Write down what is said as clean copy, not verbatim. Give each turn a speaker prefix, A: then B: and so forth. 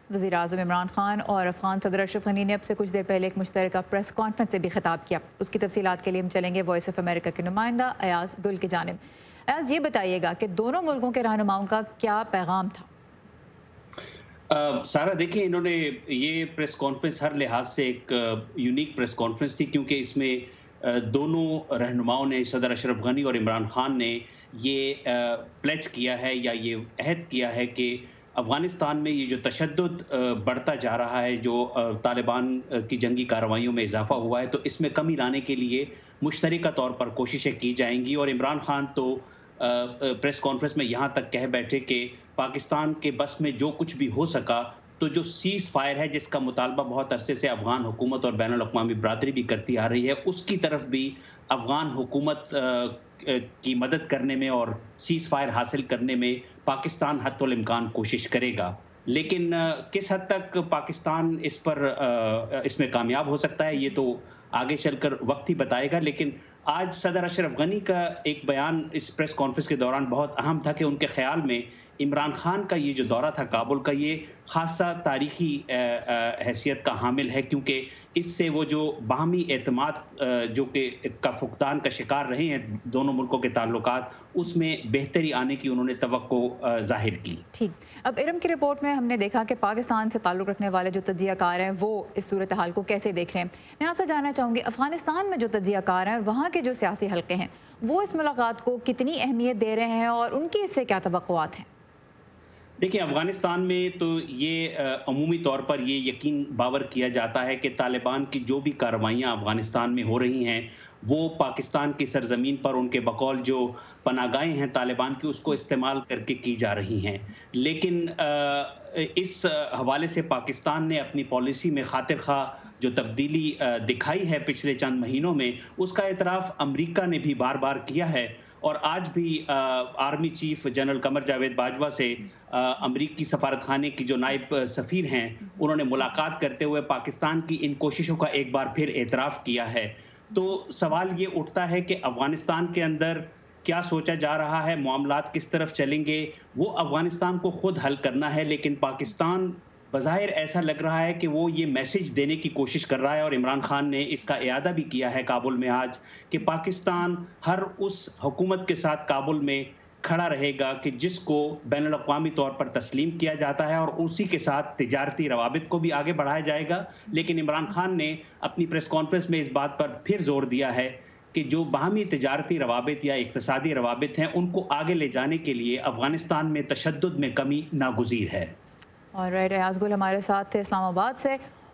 A: وزیر اعظم عمران خان اور افغان صدر اشرف غنی نے اب سے کچھ دیر پہلے ایک مشترکہ پریس کانفرنس سے بھی خطاب کیا. اس کی تفصیلات کے لیے ہم چلیں گے وائس آف امریکہ کے نمائندہ ایاز گل کی جانب. ایاز، یہ بتائیے گا کہ دونوں ملکوں کے رہنماؤں کا کیا پیغام تھا؟
B: سارا دیکھیں، انہوں نے یہ پریس کانفرنس ہر لحاظ سے ایک یونیک پریس کانفرنس تھی، کیونکہ اس میں دونوں رہنماؤں نے، صدر اشرف غنی اور عمران خان نے یہ پلیج کیا ہے یا یہ عہد کیا ہے کہ افغانستان میں یہ جو تشدد بڑھتا جا رہا ہے، جو طالبان کی جنگی کارروائیوں میں اضافہ ہوا ہے، تو اس میں کمی لانے کے لیے مشترکہ طور پر کوششیں کی جائیں گی. اور عمران خان تو پریس کانفرنس میں یہاں تک کہہ بیٹھے کہ پاکستان کے بس میں جو کچھ بھی ہو سکا، تو جو سیز فائر ہے جس کا مطالبہ بہت عرصے سے افغان حکومت اور بین الاقوامی برادری بھی کرتی آ رہی ہے، اس کی طرف بھی افغان حکومت کی مدد کرنے میں اور سیز فائر حاصل کرنے میں پاکستان حتی الامکان کوشش کرے گا. لیکن کس حد تک پاکستان اس میں کامیاب ہو سکتا ہے، یہ تو آگے چل کر وقت ہی بتائے گا. لیکن آج صدر اشرف غنی کا ایک بیان اس پریس کانفرنس کے دوران بہت اہم تھا کہ ان کے خیال میں عمران خان کا یہ جو دورہ تھا کابل کا، یہ خاصا تاریخی حیثیت کا حامل ہے، کیونکہ اس سے وہ جو باہمی اعتماد جو کہ کا فقدان کا شکار رہے ہیں دونوں ملکوں کے تعلقات، اس میں بہتری آنے کی انہوں نے توقع ظاہر کی.
A: ٹھیک. اب ارم کی رپورٹ میں ہم نے دیکھا کہ پاکستان سے تعلق رکھنے والے جو تجزیہ کار ہیں وہ اس صورتحال کو کیسے دیکھ رہے ہیں. میں آپ سے جاننا چاہوں گی افغانستان میں جو تجزیہ کار ہیں اور وہاں کے جو سیاسی حلقے ہیں وہ اس ملاقات کو کتنی اہمیت دے رہے ہیں اور ان کی اس سے کیا توقعات ہیں؟
B: دیکھیں، افغانستان میں تو یہ عمومی طور پر یہ یقین باور کیا جاتا ہے کہ طالبان کی جو بھی کارروائیاں افغانستان میں ہو رہی ہیں وہ پاکستان کی سرزمین پر ان کے بقول جو پناہ گاہیں ہیں طالبان کی، اس کو استعمال کر کے کی جا رہی ہیں. لیکن اس حوالے سے پاکستان نے اپنی پالیسی میں خاطر خواہ جو تبدیلی دکھائی ہے پچھلے چند مہینوں میں، اس کا اعتراف امریکہ نے بھی بار بار کیا ہے. اور آج بھی army chief general Qamar Javed Bajwa سے امریکی سفارت خانے کی جو نائب سفیر ہیں، انہوں نے ملاقات کرتے ہوئے پاکستان کی ان کوششوں کا ایک بار پھر اعتراف کیا ہے. تو سوال یہ اٹھتا ہے کہ افغانستان کے اندر کیا سوچا جا رہا ہے، معاملات کس طرف چلیں گے، وہ افغانستان کو خود حل کرنا ہے. لیکن پاکستان بظاہر ایسا لگ رہا ہے کہ وہ یہ میسج دینے کی کوشش کر رہا ہے، اور عمران خان نے اس کا اعادہ بھی کیا ہے کابل میں آج، کہ پاکستان ہر اس حکومت کے ساتھ کابل میں کھڑا رہے گا کہ جس کو بین الاقوامی طور پر تسلیم کیا جاتا ہے، اور اسی کے ساتھ تجارتی روابط کو بھی آگے بڑھایا جائے گا. لیکن عمران خان نے اپنی پریس کانفرنس میں اس بات پر پھر زور دیا ہے کہ جو باہمی تجارتی روابط یا اقتصادی روابط ہیں ان کو آگے لے جانے کے لیے افغانستان میں تشدد میں کمی ناگزیر ہے.
A: اور ایاز گل ہمارے ساتھ تھے اسلام آباد سے.